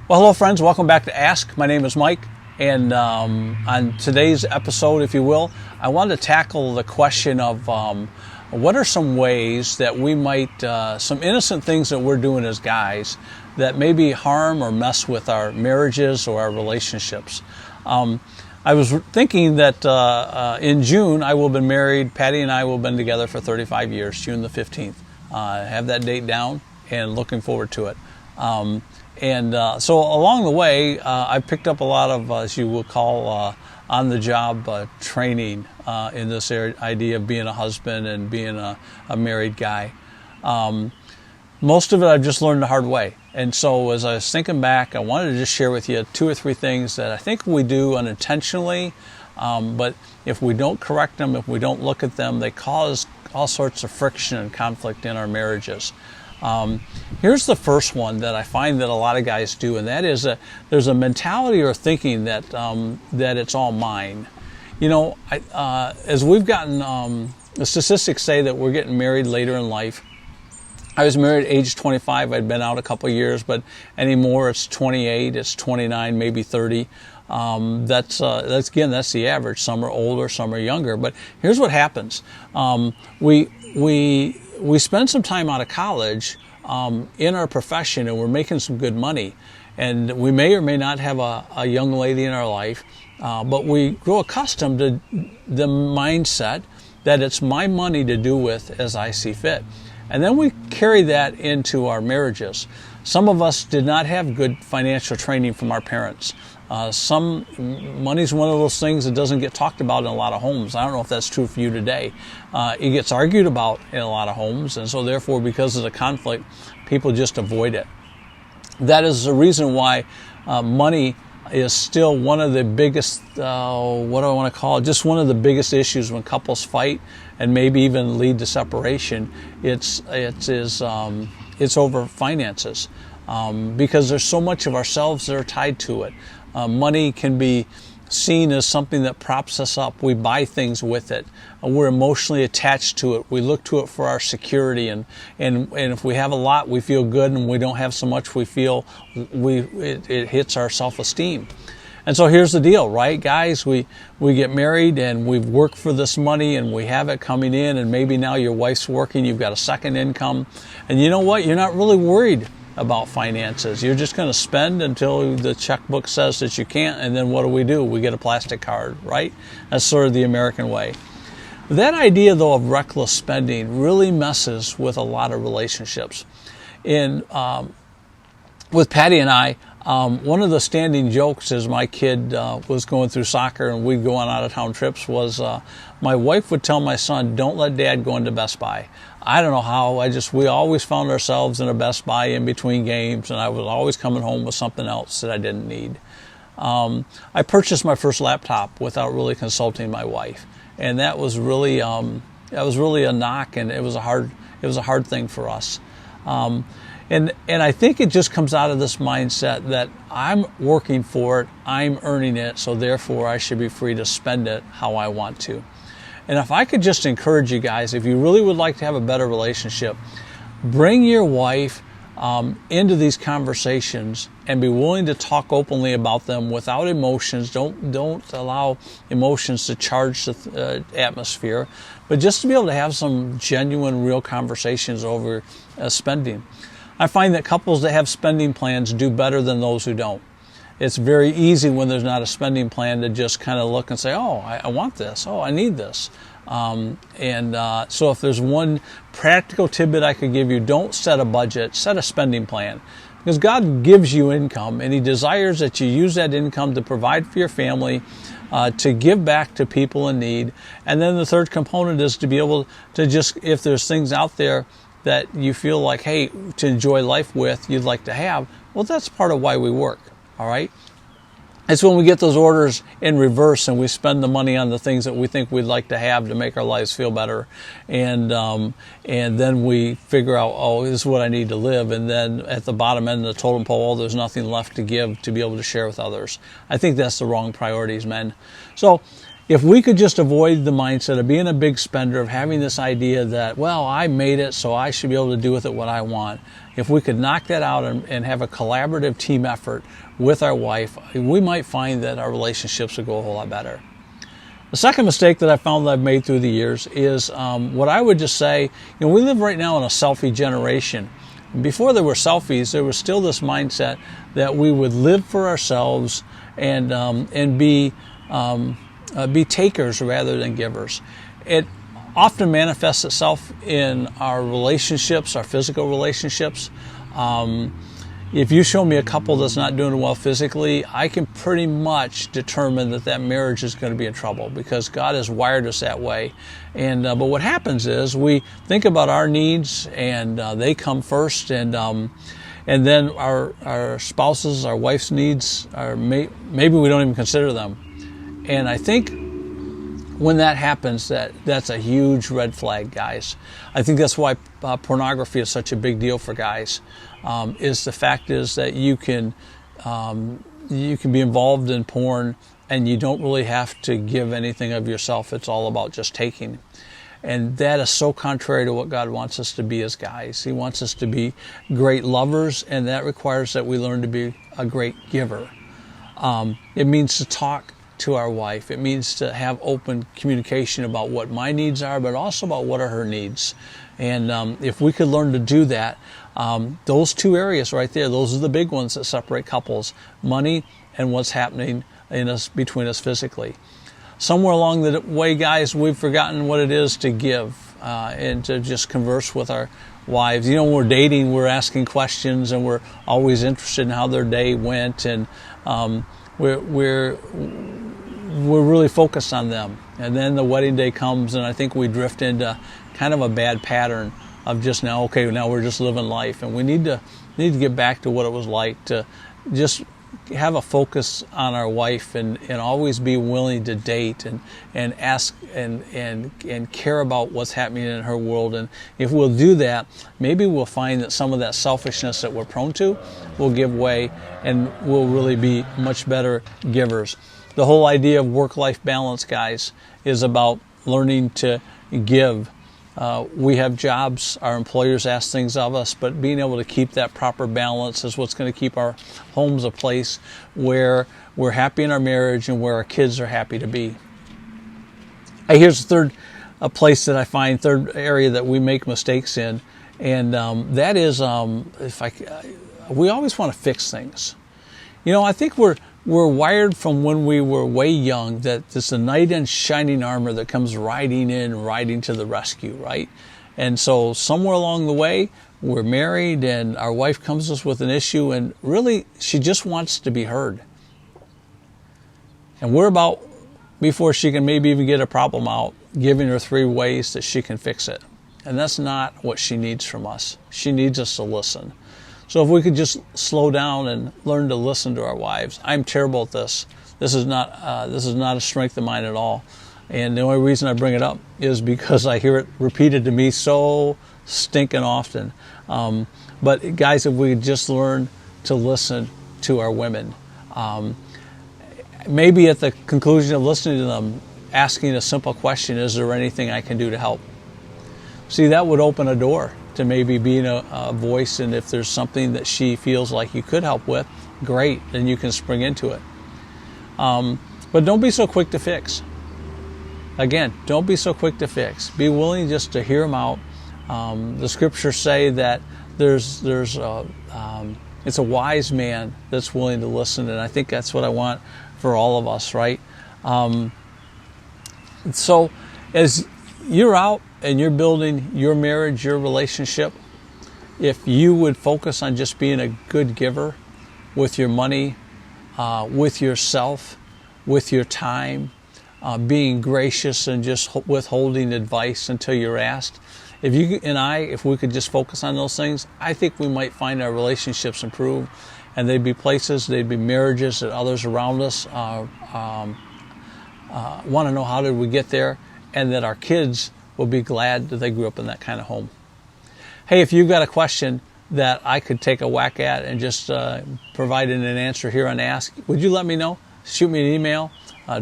Well, hello friends, welcome back to Ask. My name is Mike, and on today's episode, if you will, I wanted to tackle the question of what are some ways that we might, some innocent things that we're doing as guys that maybe harm or mess with our marriages or our relationships. I was thinking that in June I will have been married. Patty and I will have been together for 35 years, June the 15th. I have that date down and looking forward to it. So along the way, I picked up a lot of, as you will call, on-the-job training in this idea of being a husband and being a married guy. Most of it I've just learned the hard way. And so as I was thinking back, I wanted to just share with you 2 or 3 things that I think we do unintentionally, but if we don't correct them, if we don't look at them, they cause all sorts of friction and conflict in our marriages. Here's the first one that I find that a lot of guys do, and that is there's a mentality or thinking that it's all mine. You know, as we've gotten, the statistics say that we're getting married later in life. I was married at age 25. I'd been out a couple of years, but anymore it's 28, it's 29, maybe 30. That's the average. Some are older, some are younger. But here's what happens: we spend some time out of college in our profession, and we're making some good money, and we may or may not have a young lady in our life, but we grow accustomed to the mindset that it's my money to do with as I see fit. And then we carry that into our marriages. Some of us did not have good financial training from our parents. Money's one of those things that doesn't get talked about in a lot of homes. I don't know if that's true for you today. It gets argued about in a lot of homes, and so therefore, because of the conflict, people just avoid it. That is the reason why money is still one of the biggest, what do I want to call it, just one of the biggest issues when couples fight and maybe even lead to separation. It's over finances, because there's so much of ourselves that are tied to it. Money can be seen as something that props us up. We buy things with it. We're emotionally attached to it. We look to it for our security, and if we have a lot, we feel good, and we don't have so much, we feel it hits our self-esteem. And so here's the deal, right, guys? We get married, and we've worked for this money, and we have it coming in, and maybe now your wife's working, you've got a second income, and you know what? You're not really worried about finances. You're just going to spend until the checkbook says that you can't, and then what do? We get a plastic card, right? That's sort of the American way. That idea, though, of reckless spending really messes with a lot of relationships. With Patty and I, one of the standing jokes as my kid was going through soccer and we'd go on out-of-town trips was my wife would tell my son, "Don't let Dad go into Best Buy." I don't know how, we always found ourselves in a Best Buy in between games, and I was always coming home with something else that I didn't need. I purchased my first laptop without really consulting my wife, and that was really a knock, and it was a hard thing for us. And I think it just comes out of this mindset that I'm working for it, I'm earning it, so therefore I should be free to spend it how I want to. And if I could just encourage you guys, if you really would like to have a better relationship, bring your wife into these conversations and be willing to talk openly about them without emotions. Don't allow emotions to charge the atmosphere, but just to be able to have some genuine, real conversations over spending. I find that couples that have spending plans do better than those who don't. It's very easy when there's not a spending plan to just kind of look and say, "Oh, I want this. Oh, I need this." So if there's one practical tidbit I could give you, don't set a budget, set a spending plan. Because God gives you income, and He desires that you use that income to provide for your family, to give back to people in need. And then the third component is to be able to just, if there's things out there that you feel like, hey, to enjoy life with, you'd like to have, well, that's part of why we work, all right? It's when we get those orders in reverse and we spend the money on the things that we think we'd like to have to make our lives feel better, and then we figure out, oh, this is what I need to live, and then at the bottom end of the totem pole, there's nothing left to give to be able to share with others. I think that's the wrong priorities, men. So If we could just avoid the mindset of being a big spender, of having this idea that, well, I made it, so I should be able to do with it what I want. If we could knock that out and have a collaborative team effort with our wife, we might find that our relationships would go a whole lot better. The second mistake that I found that I've made through the years is what I would just say, we live right now in a selfie generation. Before there were selfies, there was still this mindset that we would live for ourselves and be takers rather than givers. It often manifests itself in our relationships, our physical relationships. If you show me a couple that's not doing well physically, I can pretty much determine that marriage is going to be in trouble, because God has wired us that way. And but what happens is we think about our needs, and they come first, and then our spouses, our wife's needs, maybe we don't even consider them. And I think when that happens, that's a huge red flag, guys. I think that's why pornography is such a big deal for guys. Is the fact is that you can be involved in porn and you don't really have to give anything of yourself. It's all about just taking. And that is so contrary to what God wants us to be as guys. He wants us to be great lovers, and that requires that we learn to be a great giver. It means to talk to our wife. It means to have open communication about what my needs are, but also about what are her needs. And if we could learn to do that, those two areas right there, those are the big ones that separate couples: money and what's happening between us physically. Somewhere along the way, guys, we've forgotten what it is to give and to just converse with our wives. When we're dating, we're asking questions, and we're always interested in how their day went, and we're really focused on them. And then the wedding day comes, and I think we drift into kind of a bad pattern of just now we're just living life. And we need to get back to what it was like to just have a focus on our wife, and always be willing to date and ask and care about what's happening in her world. And if we'll do that, maybe we'll find that some of that selfishness that we're prone to will give way, and we'll really be much better givers. The whole idea of work-life balance, guys, is about learning to give. We have jobs, our employers ask things of us, but being able to keep that proper balance is what's going to keep our homes a place where we're happy in our marriage and where our kids are happy to be. Here's the third area that we make mistakes in, and that is we always want to fix things. I think we're wired from when we were way young that it's a knight in shining armor that comes riding to the rescue, right? And so somewhere along the way, we're married and our wife comes to us with an issue, and really she just wants to be heard. And we're about, before she can maybe even get a problem out, giving her 3 ways that she can fix it. And that's not what she needs from us. She needs us to listen. So if we could just slow down and learn to listen to our wives. I'm terrible at this. This is not a strength of mine at all. And the only reason I bring it up is because I hear it repeated to me so stinking often. But guys, if we could just learn to listen to our women, maybe at the conclusion of listening to them, asking a simple question: is there anything I can do to help? See, that would open a door to maybe being a voice, and if there's something that she feels like you could help with, great, then you can spring into it. But don't be so quick to fix. Again, don't be so quick to fix. Be willing just to hear them out. The scriptures say that it's a wise man that's willing to listen, and I think that's what I want for all of us, right? So as you're out and you're building your marriage, your relationship, if you would focus on just being a good giver with your money, with yourself, with your time, being gracious and just withholding advice until you're asked. If we could just focus on those things, I think we might find our relationships improve, and they'd be marriages that others around us want to know, how did we get there, and that our kids will be glad that they grew up in that kind of home. Hey, if you've got a question that I could take a whack at and just provide an answer here on Ask, would you let me know? Shoot me an email,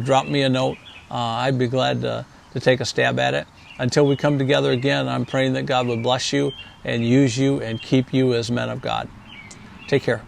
drop me a note. I'd be glad to take a stab at it. Until we come together again, I'm praying that God would bless you and use you and keep you as men of God. Take care.